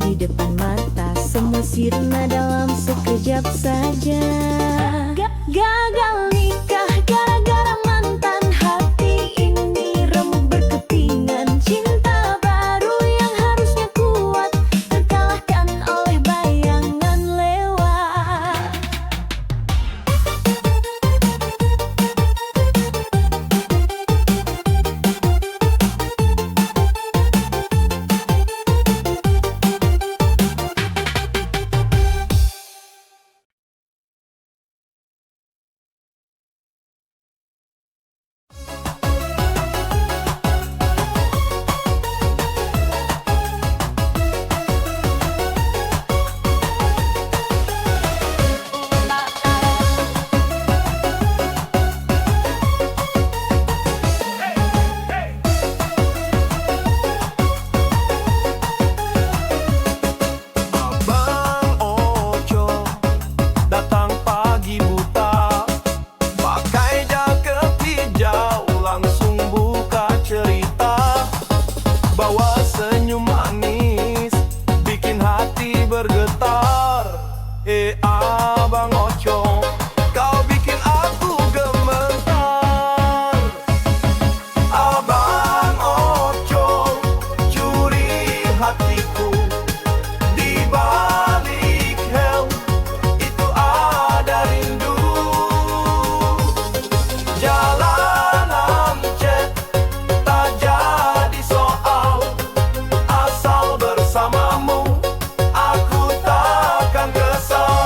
di depan mata, semua sirna dalam sekejap saja. Gagal nikah gara-gara mantan, hati ini remuk berkepingan. Cinta baru yang harusnya kuat terkalahkan oleh bayangan lewat. Abang Ojo datang pagi buta, pakai jaket hijau, langsung buka cerita. Bawa senyum manis, bikin hati bergetar. Abang Ojo, kau bikin aku gemetar. Abang Ojo, curi hatiku. Di balik helm itu ada rindu. Jalanan cet tak jadi soal, asal bersamamu aku takkan kesal.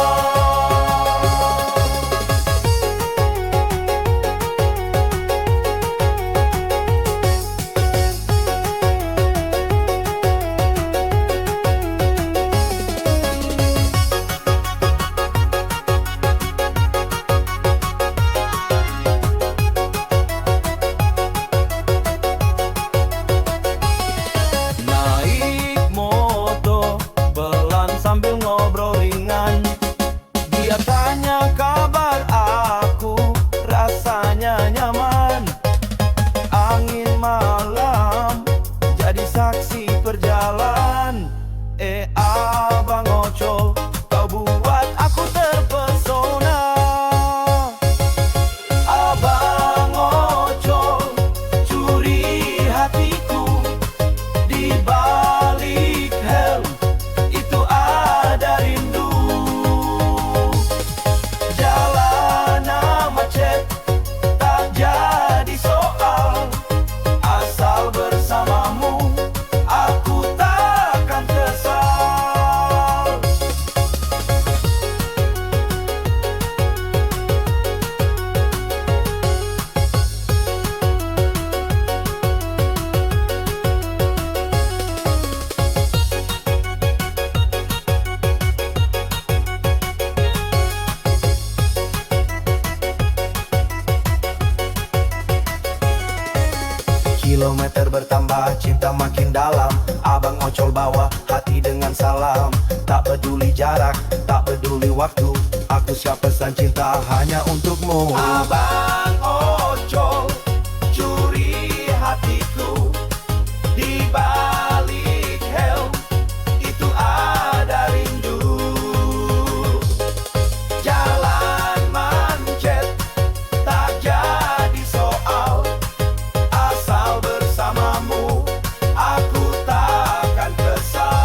Naik moto, pelan sambil ngobrol ringan. Dia tanya kabar aku, rasanya nyaman. Angin malam jadi saksi perjalanan. Abang Ojo, kau buat aku terpesona. Abang Ojo, curi hatiku. Di balik helm itu ada rindu. Jalanan macet tak jadi soal, asal bersamamu aku takkan kesal. Kilometer bertambah, cinta makin dalam. Abang Ocol bawa hati dengan salam. Tak peduli jarak, tak peduli waktu, aku siap pesan cinta hanya untukmu. Abang Ocol, curi hatiku. Di balik helm itu ada rindu. Jalan mancet tak jadi soal, asal bersamamu aku takkan kesal.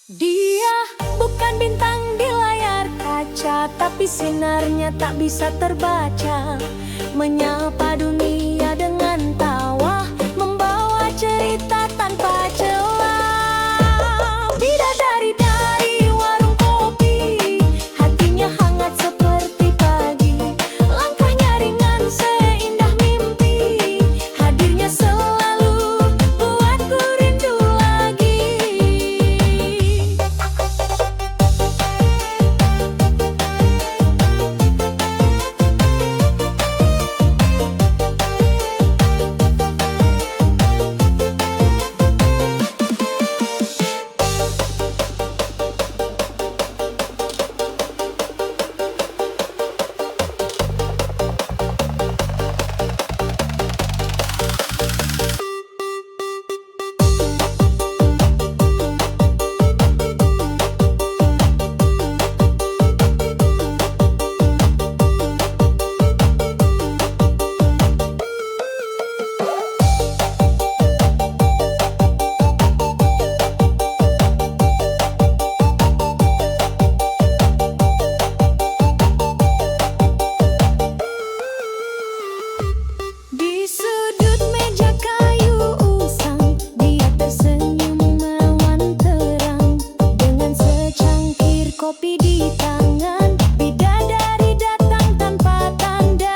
Dia bukan bintang di layar kaca, tapi sinarnya tak bisa terbaca. Menyapa dunia dengan tawa, membawa cerita tanpa celah. Bidadari dari warung kopi, hati kopi di tangan. Bidadari datang tanpa tanda.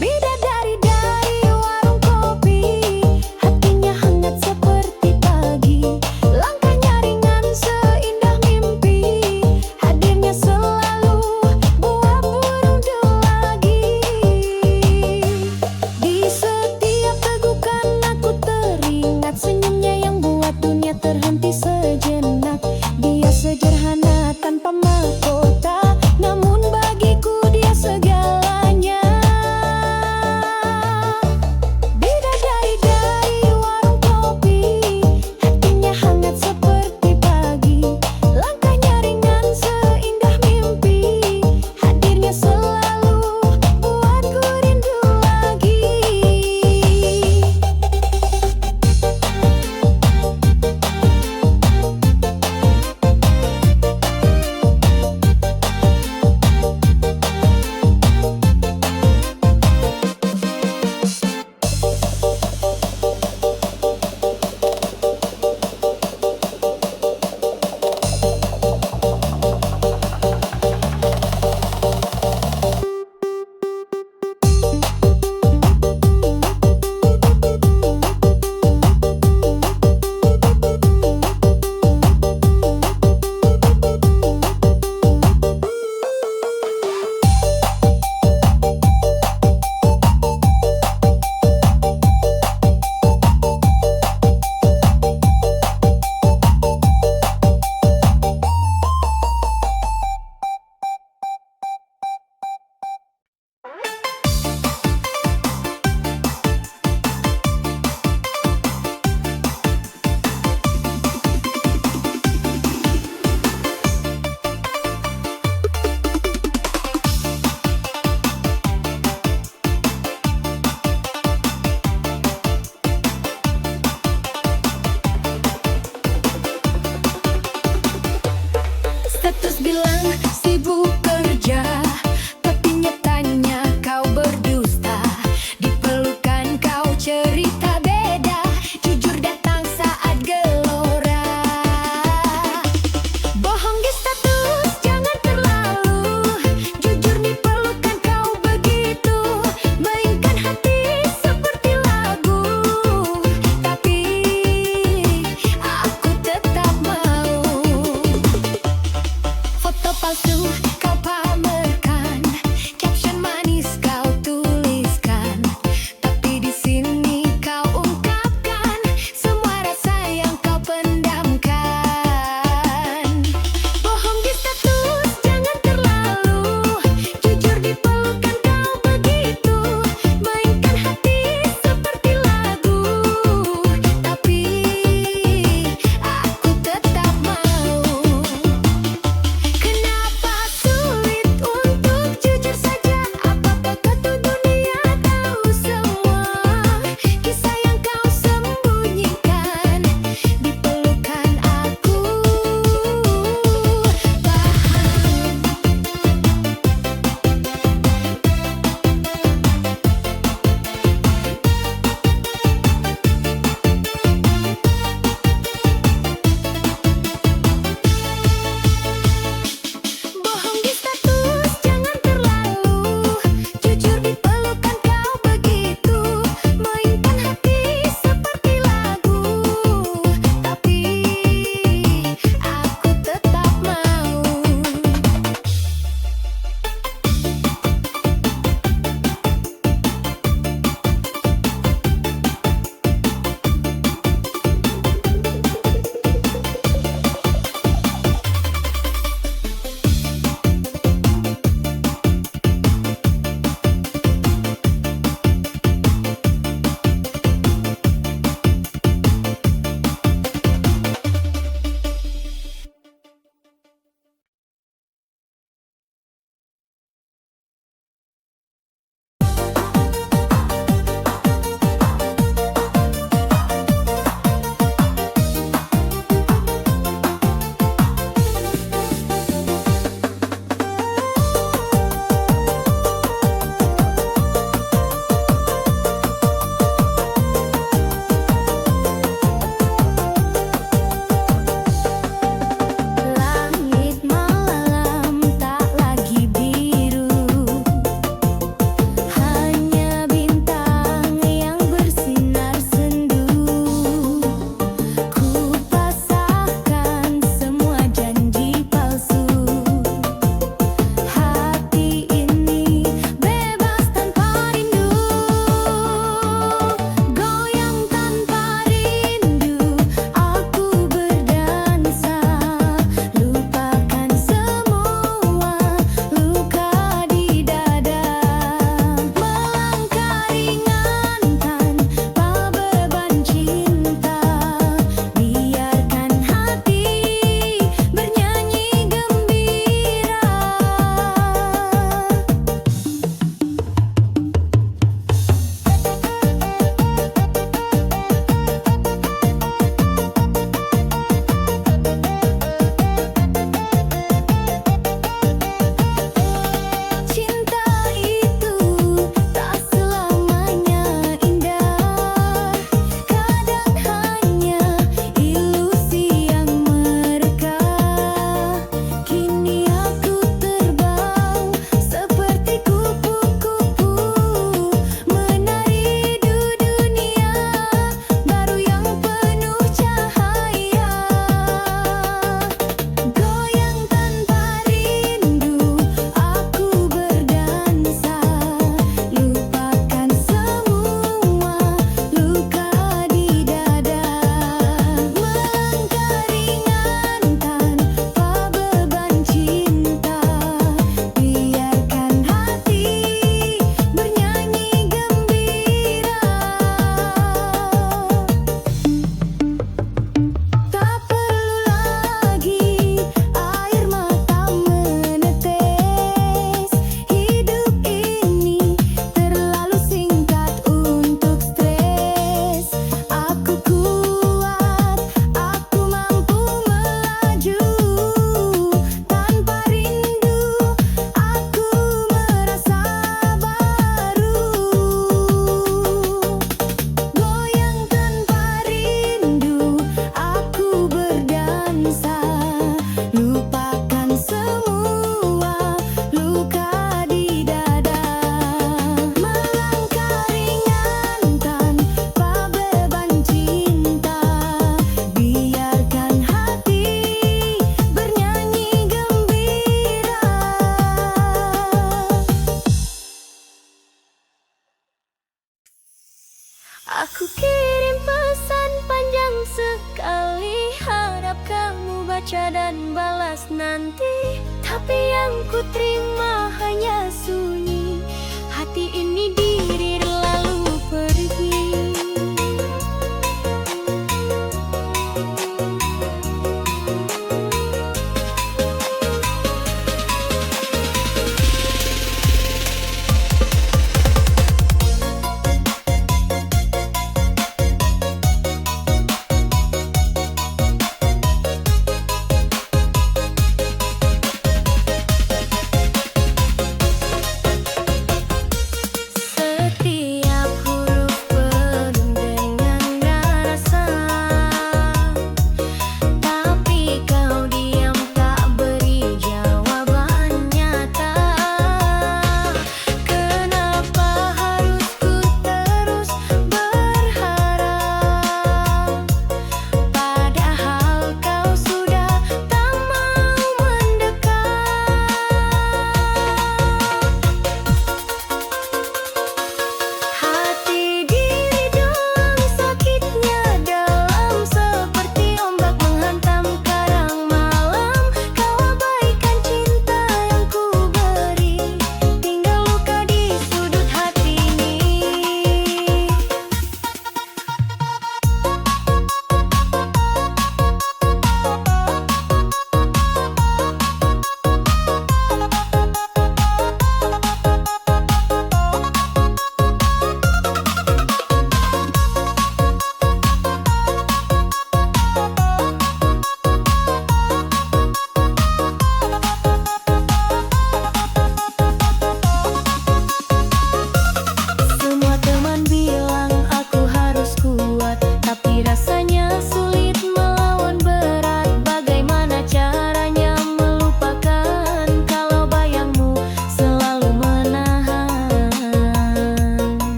Bidadari dari warung kopi, hatinya hangat seperti pagi. Langkahnya ringan seindah mimpi, hadirnya selalu buat berundur lagi. Di setiap tegukan aku teringat senyumnya yang buat dunia terhenti sejenak. Dia sederhana tanpa mahkota, namun bagiku dia segalanya. Bidadari dari warung kopi, hatinya hangat seperti pagi. Langkahnya ringan seindah mimpi, hadirnya selalu buatku rindu lagi. Status bilang sibuk kerja, tapi nyatanya kau berdusta. Di pelukan kau cerita beda, jujur datang saat gelora. Bohong di status jangan terlalu, jujur di pelukan kau begitu. Mainkan hati seperti lagu, tapi aku tetap mau. Foto palsu kau pamerkan, caption manis kau tuliskan, tapi di sini kau ungkapkan semua rasa yang kau pendamkan. Bohong di status jangan terlalu, jujur di pelukan kau begitu. Mainkan hati seperti lagu, tapi aku tetap mau. Kenapa sulit baca dan balas nanti, tapi yang ku terima hanya sunyi. Hati ini diri lalu pergi.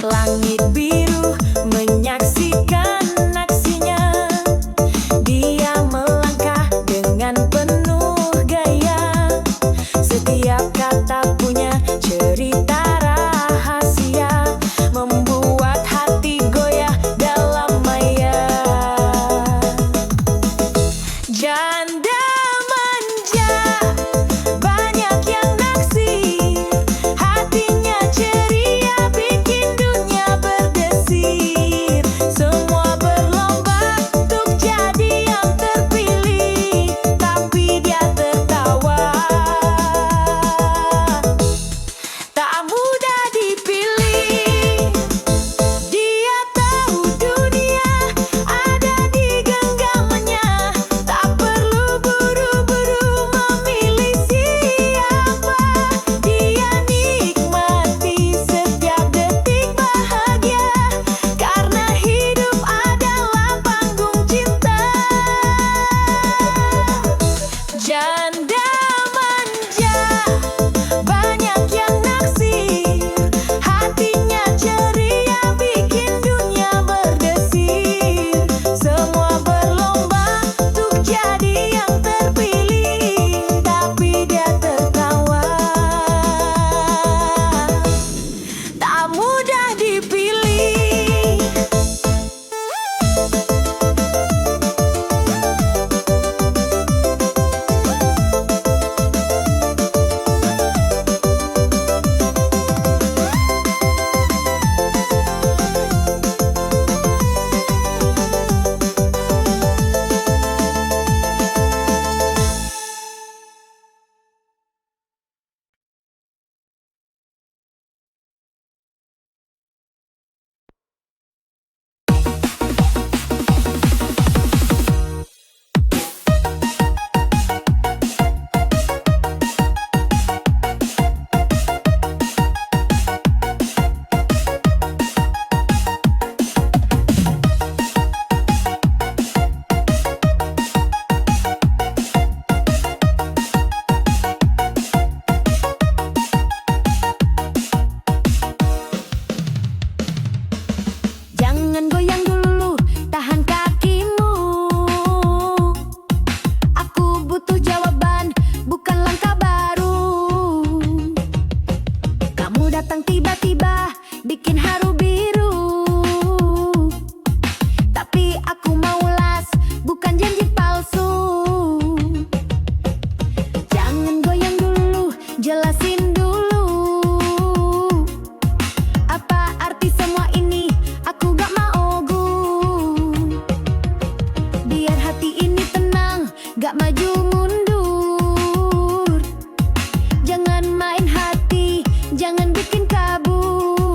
Langit biru menyaksikan aksinya. Dia melangkah dengan penuh gaya. Setiap kata punya cerita rahasia, membuat hati goyah dalam maya. Janda manja, banyak yang naksir. Hatinya ceria, bikin dunia berdesir. Semua berlomba untuk jadi yang terpilih, tapi dia tertawa. Tak mudah dipilih. Dia tahu dunia ada di genggamannya. Tak perlu buru-buru memilih siapa. Dia nikmati setiap detik bahagia, karena hidup adalah panggung cinta. Janda manja, banyak yang naksir. Hatinya ceria, bikin dunia berdesir. Semua berlomba untuk jadi yang terpilih, tapi dia tertawa. Tak mudah dipilih. Jangan goyang dulu, tahan kakimu. Aku butuh jawaban, bukan langkah baru. Kamu datang tiba-tiba, bikin haru biru. Tapi aku mau las, bukan janji palsu. Jangan goyang dulu, jelasin dulu. Apa arti semua ini? Aku gak mau gur. Biar hati ini tenang, gak maju mundur. Jangan main hati, jangan bikin kabur.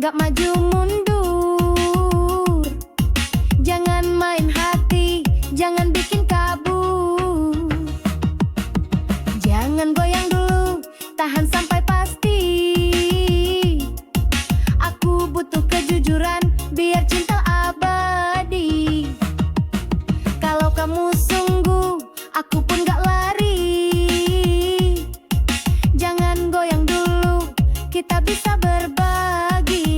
gak maju mundur. Jangan main hati, jangan bikin kabur. Jangan goyang dulu, tahan sampai pasti. Aku butuh kejujuran biar cinta abadi. Kalau kamu sungguh, aku pun gak lari. Jangan goyang dulu, kita bisa berbagi.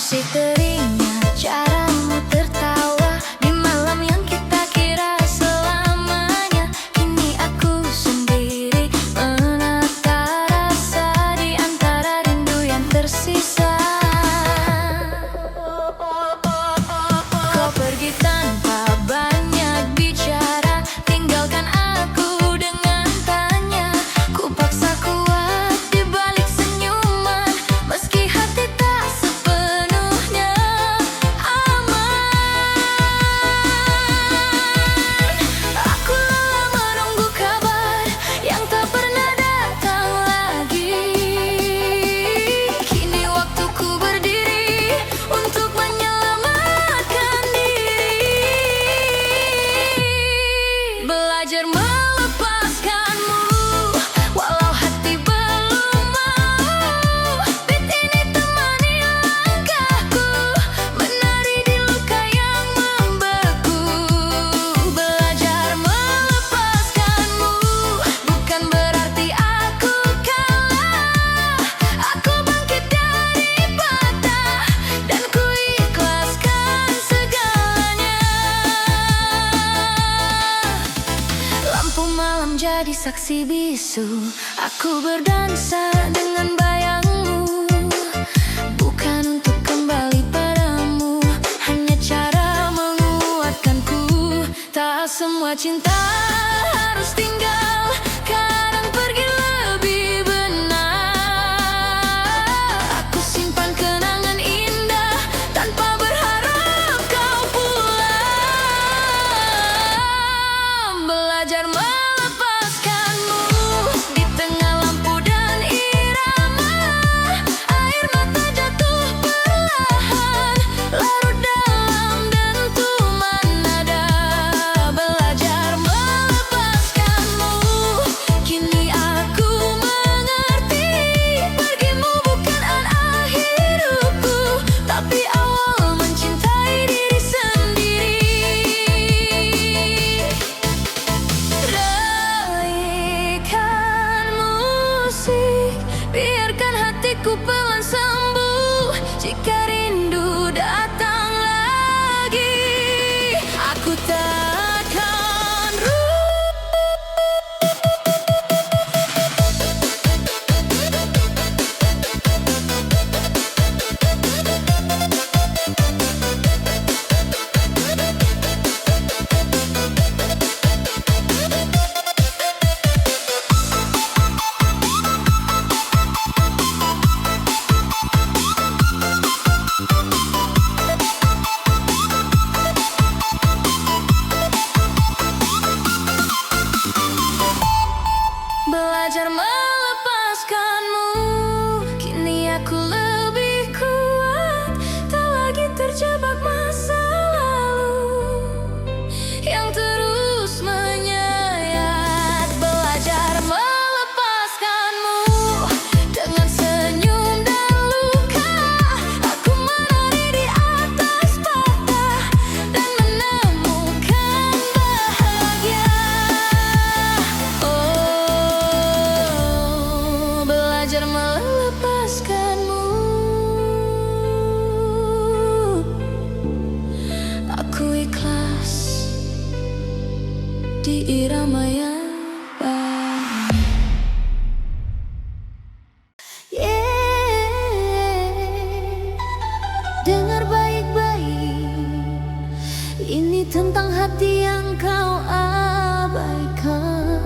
Masih teringat caramu tertawa di malam yang kita kira selamanya. Kini aku sendiri menata rasa di antara rindu yang tersisa. Kau pergi tanpa banyak bicara, tinggalkan aku dengan tanya. Ku paksa kuat di balik senyuman, meski hati tak sepenuhnya aman. Aku lelah menunggu kabar yang tak pernah datang lagi. Kini waktuku berdiri untuk menyelamatkan diri. Belajar melepaskanmu walau hati belum mau. Beat ini temani langkahku, menari di luka yang membeku. Belajar melepaskanmu bukan berarti aku kalah. Aku bangkit dari patah dan ku ikhlaskan segalanya. Lampu malam jadi saksi bisu, aku berdansa dengan bayangmu. Bukan untuk kembali padamu, hanya cara menguatkanku. Tak semua cinta harus tinggal, kadang pergi lebih benar. Aku simpan kenangan indah tanpa berharap kau pulang. Belajar melepaskanmu di tengah lampu dan irama. Air mata jatuh perlahan, larut dalam dentuman nada. Belajar melepaskanmu, kini aku mengerti. Pergimu bukan akhir hidupku, tapi awal mencintai diri sendiri. Raikan musik, biarkan hatiku pelan sembuh. Jika rindu datang lagi, aku takkan belajar melepaskanmu. Kini aku lebih kuat, tak lagi terjebak masa lalu yang terus menyayat. Belajar melepaskanmu dengan senyum dan luka. Aku menari di atas patah dan menemukan bahagia. Oh, belajar melepaskanmu. Aku ikhlas di irama yang baru. Dengar baik-baik, ini tentang hati yang kau abaikan.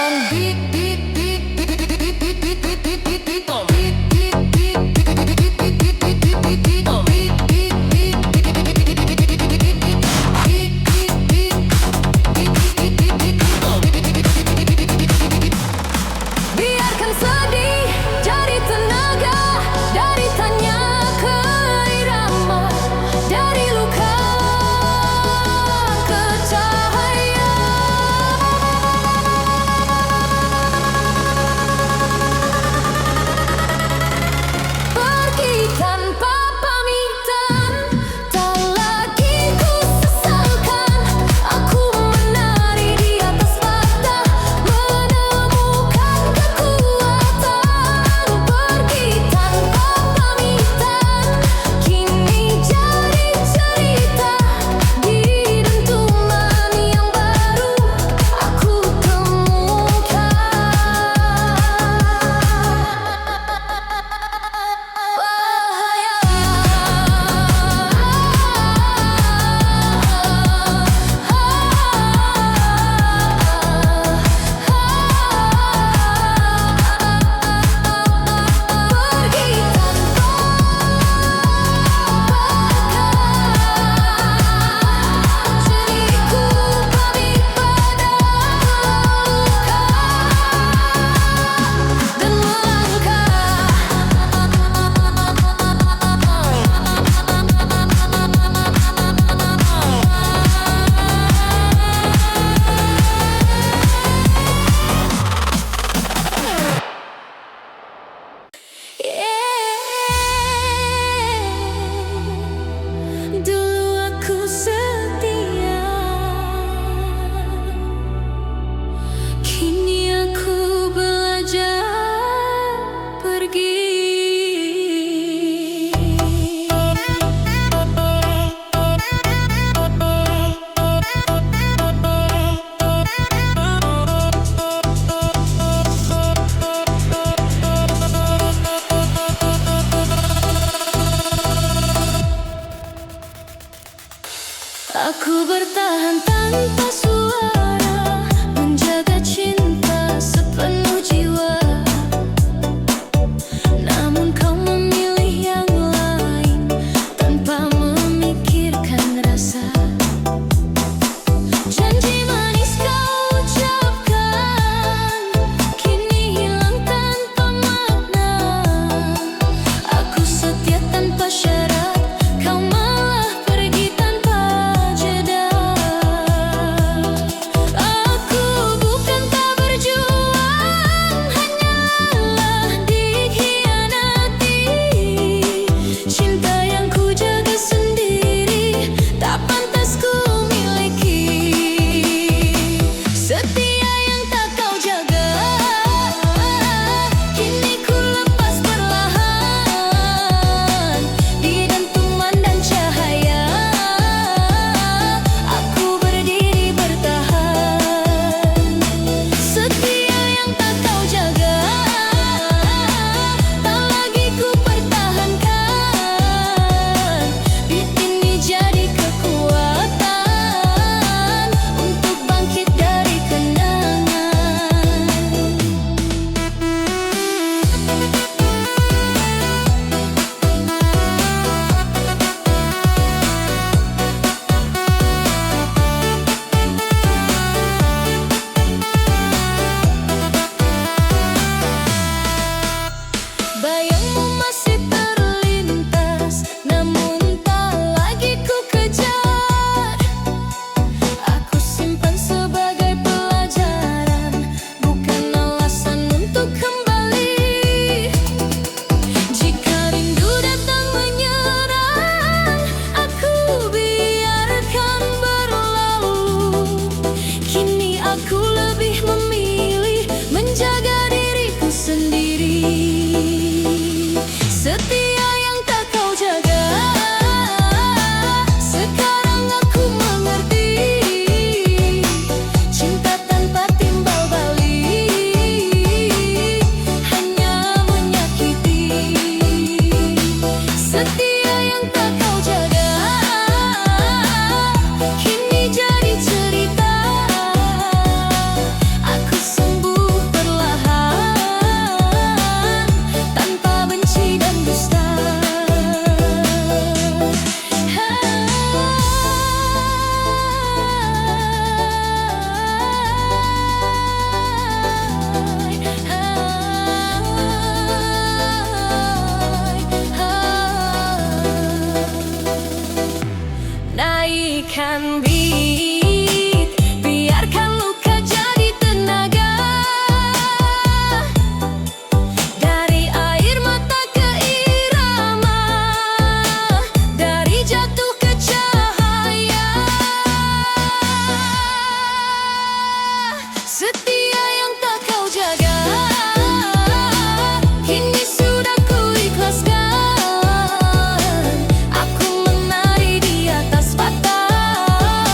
Beat, beat, beat, beat, beat, beat, beat, beat, beat, beat, beat, beat, beat, beat, beat, biarkan sedih jadi tenaga, dari tanya ke irama, dari luka ke cahaya. Pergi tanpa pamitan, tak lagi ku sesalkan. Aku menari di atas bata, menemukan kekuatan. Pergi tanpa pamitan, kini jadi cerita. Di dentuman yang baru aku temukan. Dulu aku setia, kini aku belajar pergi. Aku bertahan tanpa suara, menjaga cinta sepenuh jiwa. Namun kau memilih yang lain, tanpa memikirkan rasa. Janji manis kau ucapkan, kini hilang tanpa makna. Aku setia tanpa syarat, kau malah pergi tanpa jeda. Aku bukan tak berjuang, hanyalah dikhianati. Cinta yang ku jaga sendiri, tak pantas ku miliki. Setia yang tak kau jaga, kini ku lepas perlahan. Di dentuman dan cahaya, aku berdiri bertahan. Setia yang tak kau jaga, tak lagi ku pertahankan. Beat ini jadi kekuatan untuk bangkit dari kenangan. Bayangmu masih terlintas, namun tak lagi ku kejar. Aku simpan sebagai pelajaran, bukan alasan untuk kembali. Jika rindu datang menyerang, aku biarkan berlalu. Kini aku lebih memilih menjaga diriku sendiri. Setia dusta. Naikkan beat, biarkan luka jadi tenaga. Dari air mata ke irama, dari jatuh ke cahaya. Setia yang tak kau jaga, kini sudah ku ikhlaskan. Aku menari di atas patah,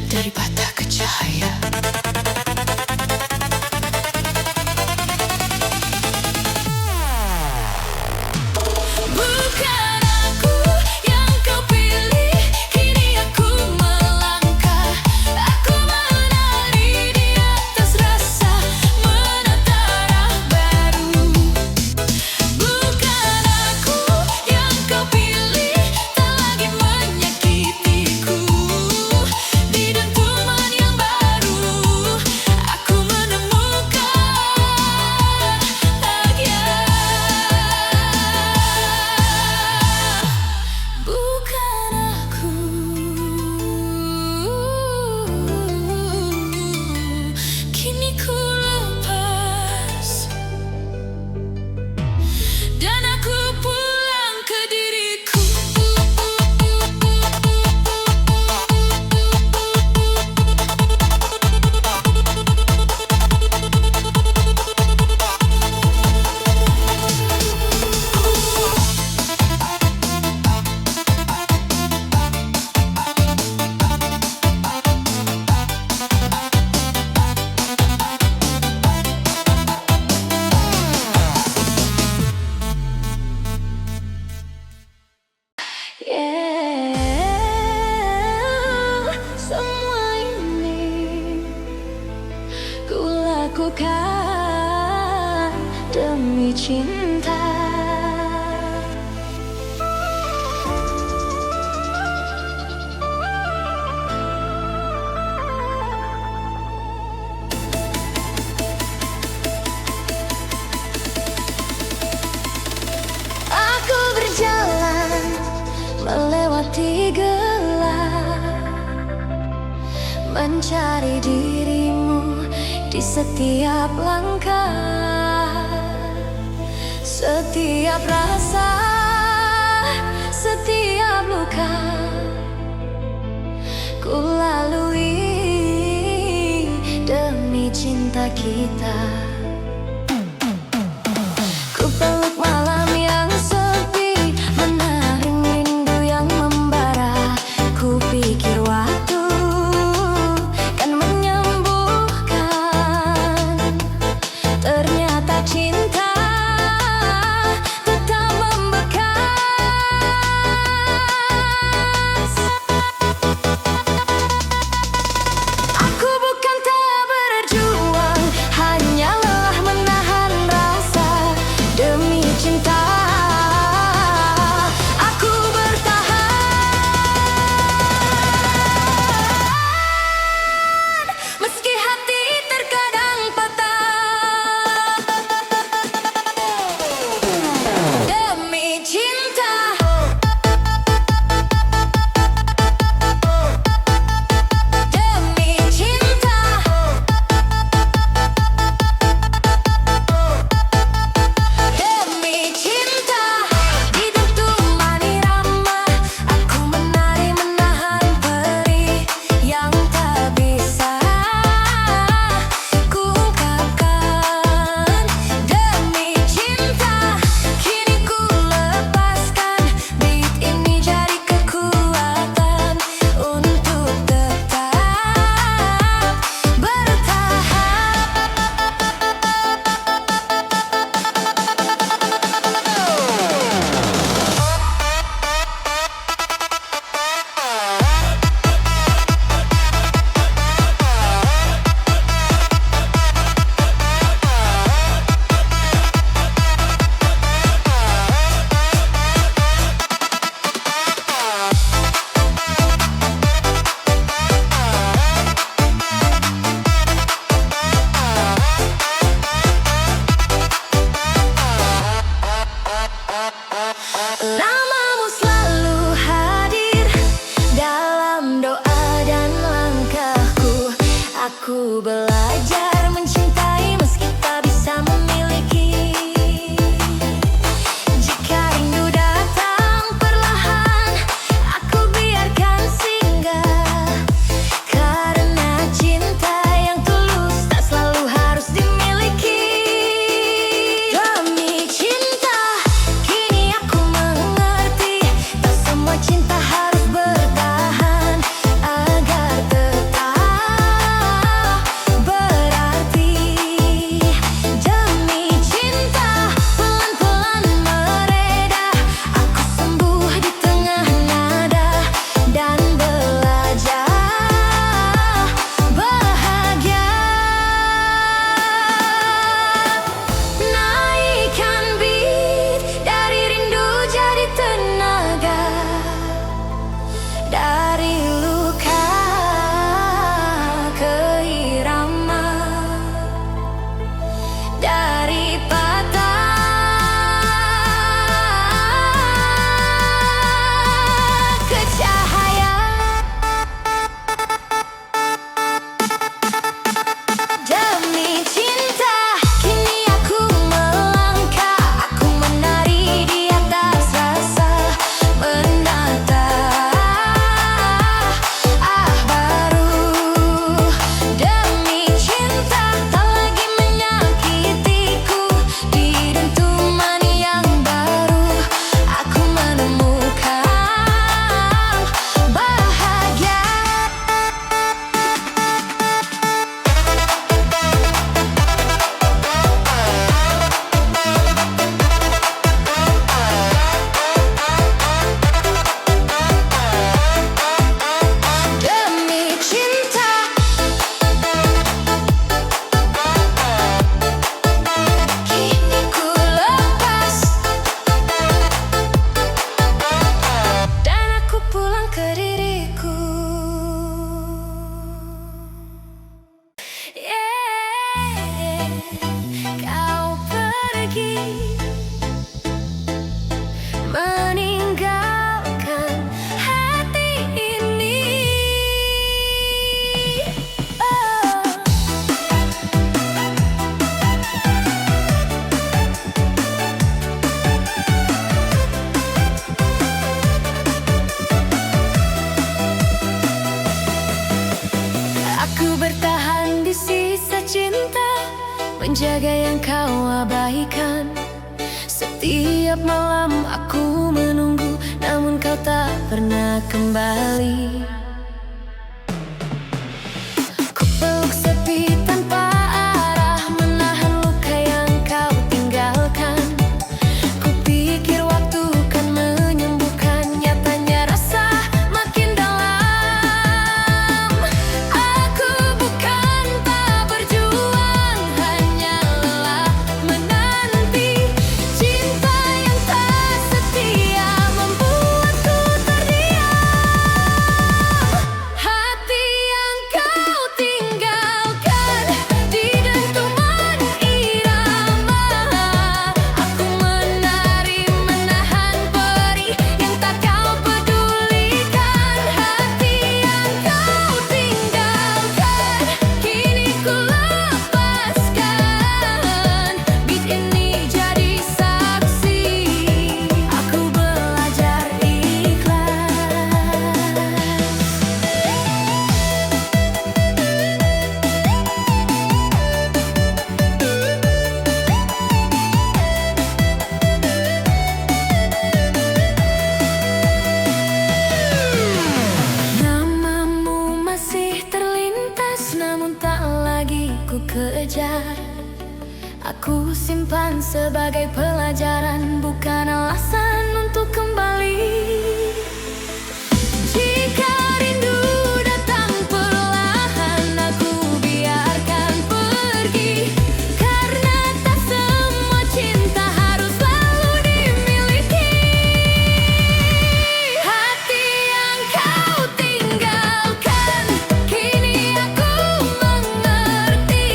dari bata ke cahaya. Bukan aku yang kau pilih, kini aku melangkah. Aku menari di atas rasa, menata arah baru. Bukan aku yang kau pilih, tak lagi menyakitiku. Di dentuman yang baru, aku menemukan bahagia. Bukan aku, kini ku lepas dan aku pulang ke diriku. Semua ini ku lakukan demi cinta. Aku berjalan melewati gelap, mencari dirimu di setiap langkah, setiap rasa, setiap luka ku lalui demi cinta kita. Ku peluk malam yang sepi, menaring rindu yang membara. Ku pikir waktu kan menyembuhkan, ternyata cinta tetap membekas. Aku bukan tak berjuang, hanya lelah menahan rasa demi cinta. Aku bertahan meski hati terkadang patah demi cinta. Demi cinta, demi cinta, di dentuman irama aku menari menahan perih yang tak bisa ku ungkapkan. Demi cinta, kini ku lepaskan, beat ini jadi kekuatan untuk tetap bertahan. Namamu selalu hadir dalam doa dan langkahku. Aku belajar mencintai meski tak bisa memiliki. Jika rindu datang perlahan, aku biarkan singgah. Karena cinta yang tulus tak selalu harus dimiliki. Demi cinta, kini aku mengerti, tak semua cinta harus bertahan agar tetap menjaga yang kau abaikan. Setiap malam aku menunggu, namun kau tak pernah kembali. Ku peluk sepi tanpa arah, menahan luka yang kau tinggalkan. Ku pikir waktu kan menyembuhkan, nyatanya rasa makin dalam. Aku bukan tak berjuang, hanya lelah menanti. Cinta yang tak setia membuatku terdiam. Hati yang kau tinggalkan di dentuman irama. Aku menari menahan perih yang tak kau pedulikan. Hati yang kau tinggalkan kini ku lepaskan. Beat ini jadi saksi, aku belajar ikhlas. Namamu masih terlintas, namun tak lagi ku kejar. Aku simpan sebagai pelajaran, bukan alasan untuk kembali. Jika rindu datang perlahan, aku biarkan pergi. Karena tak semua cinta harus selalu dimiliki. Hati yang kau tinggalkan kini aku mengerti.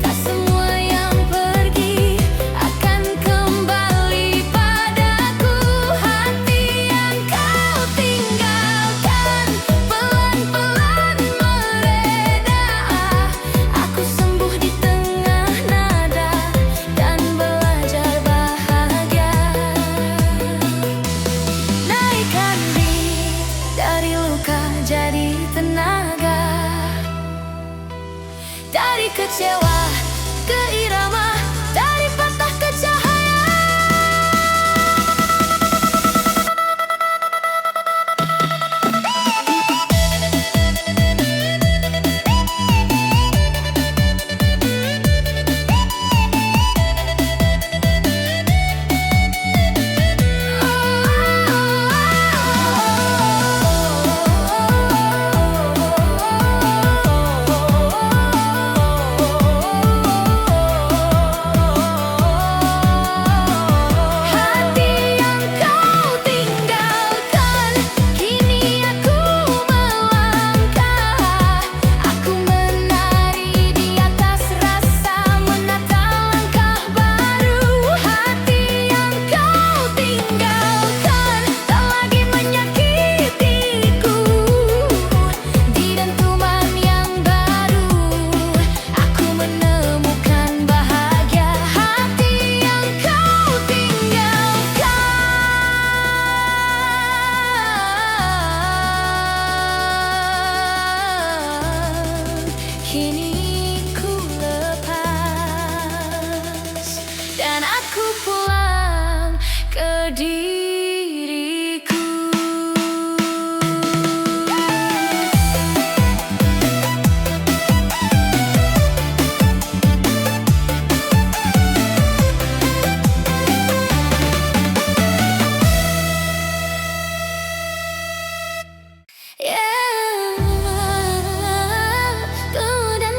Tak semua yang pergi akan kembali padaku. Hati yang kau tinggalkan pelan-pelan mereda. Aku sembuh di tengah nada dan belajar bahagia. Naikkan beat dari luka jadi tenaga, dari kecewa ke irama, dari patah ke cahaya. Hati yang kau tinggalkan kini aku melangkah. Aku menari di atas rasa, menata langkah baru. Hati yang kau tinggalkan tak lagi menyakitiku. Di dentuman yang baru aku menemukan bahagia. Hati yang kau tinggalkan kini ku lepas, dan aku pulang ke diriku. Yeah, ku dan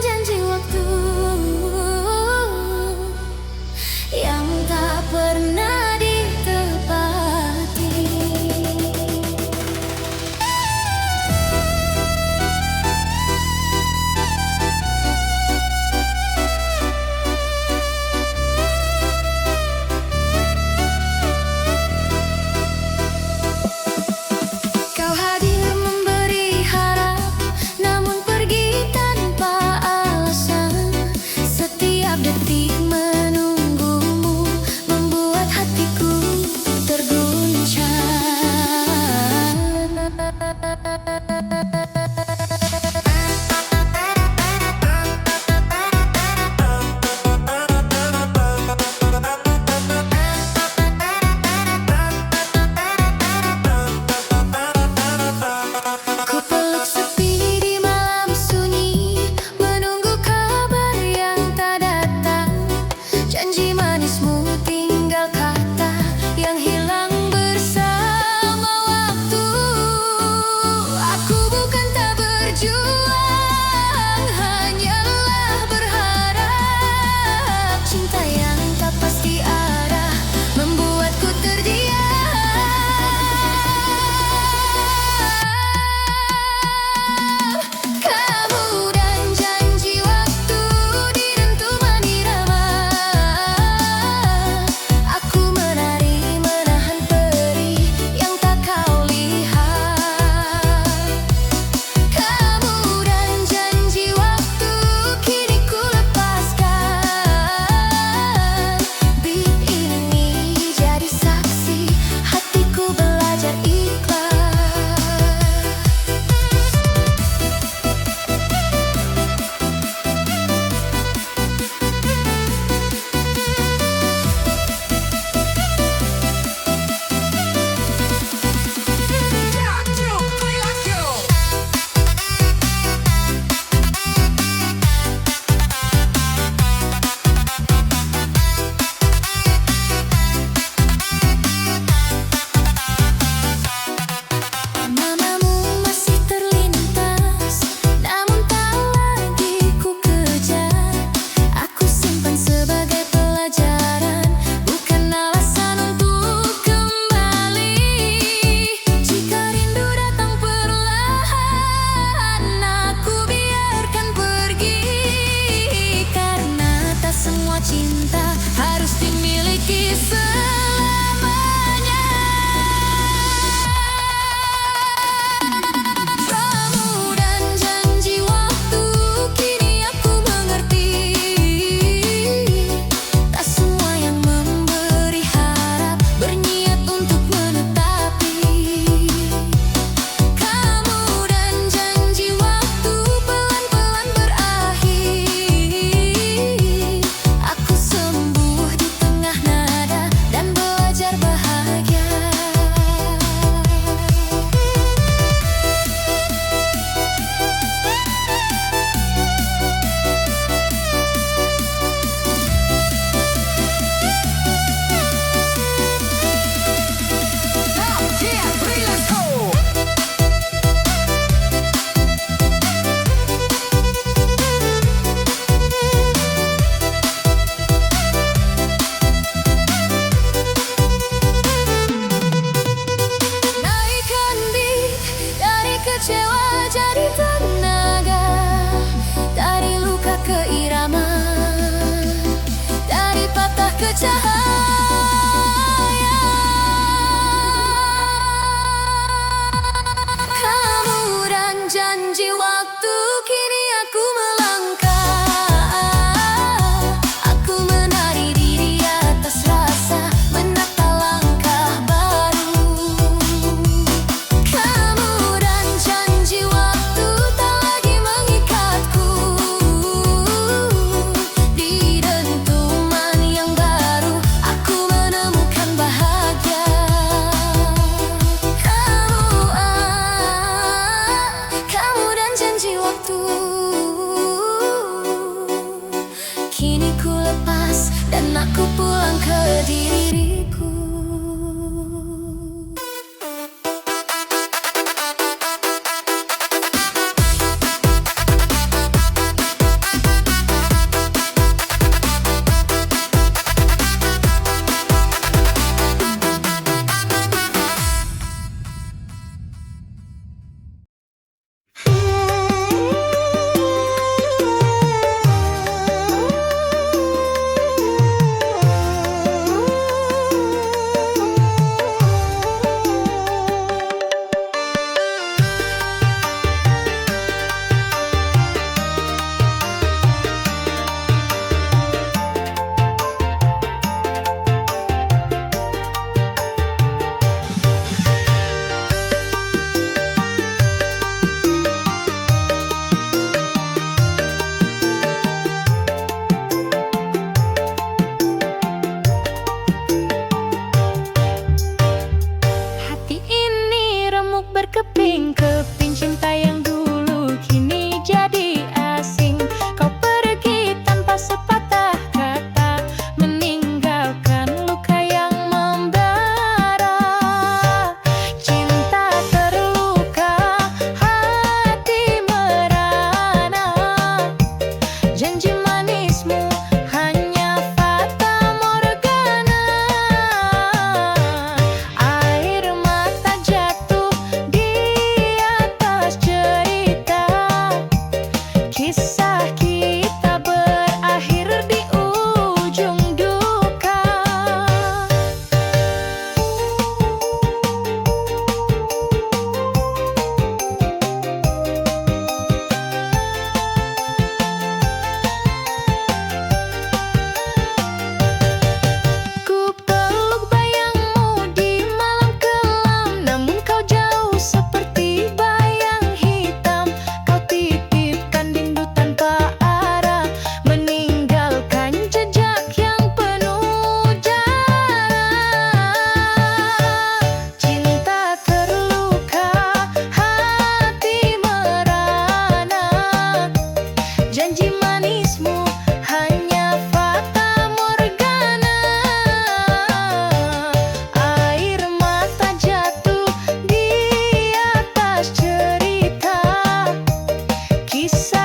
itu. Kini ku lepas dan aku pulang ke diriku. Berkeping-keping cinta yang dulu kini jadi asing. Kau pergi tanpa sepatah kata, meninggalkan luka yang membara. Cinta terluka, hati merana. Janji manismu hanya fata morgana. Air mata jatuh di atas cerita. Kisah kita berakhir di ujung duka. Ku peluk bayangmu di malam kelam, namun kau jauh seperti bayang hitam. Kau titipkan rindu tanpa arah, meninggalkan jejak yang penuh jarak. Cinta terluka, hati merana. Janji manismu hanya fata morgana. Air mata jatuh di atas cerita. Kisah